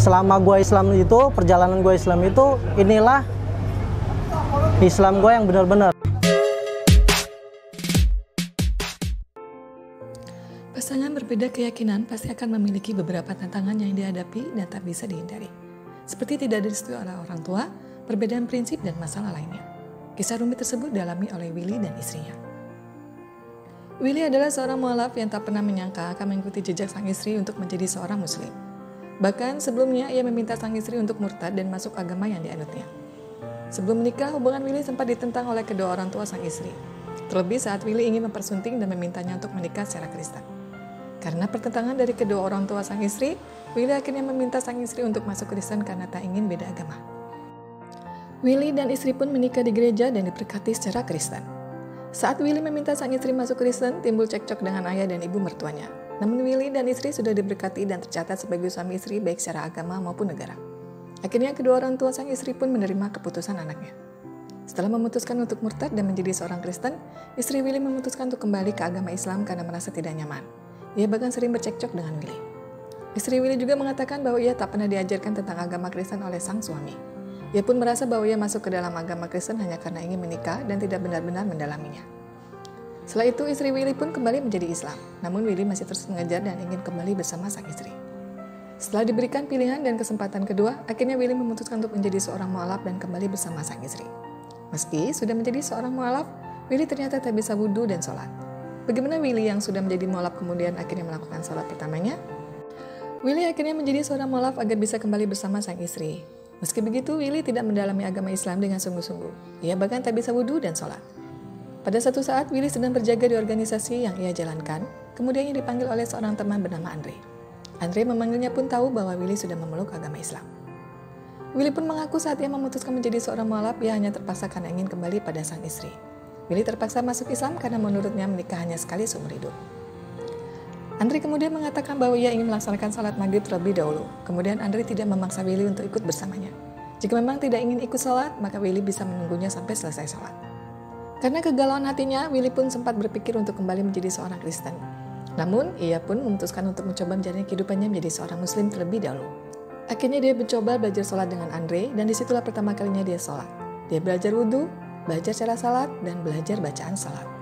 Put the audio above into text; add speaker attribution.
Speaker 1: selama gue Islam itu, perjalanan gue Islam itu, inilah Islam gue yang benar-benar.
Speaker 2: Pasangan berbeda keyakinan pasti akan memiliki beberapa tantangan yang dihadapi dan tak bisa dihindari. Seperti tidak direstui oleh orang tua, perbedaan prinsip dan masalah lainnya. Kisah rumit tersebut dialami oleh Willy dan istrinya. Willy adalah seorang mualaf yang tak pernah menyangka akan mengikuti jejak sang istri untuk menjadi seorang muslim. Bahkan sebelumnya ia meminta sang istri untuk murtad dan masuk agama yang dianutnya. Sebelum menikah, hubungan Willy sempat ditentang oleh kedua orang tua sang istri. Terlebih saat Willy ingin mempersunting dan memintanya untuk menikah secara Kristen. Karena pertentangan dari kedua orang tua sang istri, Willy akhirnya meminta sang istri untuk masuk Kristen karena tak ingin beda agama. Willy dan istri pun menikah di gereja dan diberkati secara Kristen. Saat Willy meminta sang istri masuk Kristen, timbul cekcok dengan ayah dan ibu mertuanya. Namun Willy dan istri sudah diberkati dan tercatat sebagai suami istri baik secara agama maupun negara. Akhirnya kedua orang tua sang istri pun menerima keputusan anaknya. Setelah memutuskan untuk murtad dan menjadi seorang Kristen, istri Willy memutuskan untuk kembali ke agama Islam karena merasa tidak nyaman. Ia bahkan sering bercekcok dengan Willy. Istri Willy juga mengatakan bahwa ia tak pernah diajarkan tentang agama Kristen oleh sang suami. Ia pun merasa bahwa ia masuk ke dalam agama Kristen hanya karena ingin menikah dan tidak benar-benar mendalaminya. Setelah itu istri Willy pun kembali menjadi Islam, namun Willy masih terus mengejar dan ingin kembali bersama sang istri. Setelah diberikan pilihan dan kesempatan kedua, akhirnya Willy memutuskan untuk menjadi seorang mualaf dan kembali bersama sang istri. Meski sudah menjadi seorang mualaf, Willy ternyata tak bisa wudhu dan sholat. Bagaimana Willy yang sudah menjadi mualaf kemudian akhirnya melakukan sholat pertamanya? Willy akhirnya menjadi seorang mualaf agar bisa kembali bersama sang istri. Meski begitu, Willy tidak mendalami agama Islam dengan sungguh-sungguh. Ia bahkan tak bisa wudhu dan sholat. Pada satu saat, Willy sedang berjaga di organisasi yang ia jalankan, kemudian ia dipanggil oleh seorang teman bernama Andre. Andre memanggilnya pun tahu bahwa Willy sudah memeluk agama Islam. Willy pun mengaku saat ia memutuskan menjadi seorang mualaf, ia hanya terpaksa karena ingin kembali pada sang istri. Willy terpaksa masuk Islam karena menurutnya menikah hanya sekali seumur hidup. Andre kemudian mengatakan bahwa ia ingin melaksanakan salat maghrib terlebih dahulu. Kemudian Andre tidak memaksa Willy untuk ikut bersamanya. Jika memang tidak ingin ikut salat, maka Willy bisa menunggunya sampai selesai salat. Karena kegalauan hatinya, Willy pun sempat berpikir untuk kembali menjadi seorang Kristen. Namun, ia pun memutuskan untuk mencoba menjalani kehidupannya menjadi seorang Muslim terlebih dahulu. Akhirnya dia mencoba belajar salat dengan Andre, dan disitulah pertama kalinya dia salat. Dia belajar wudhu, belajar cara salat, dan belajar bacaan salat.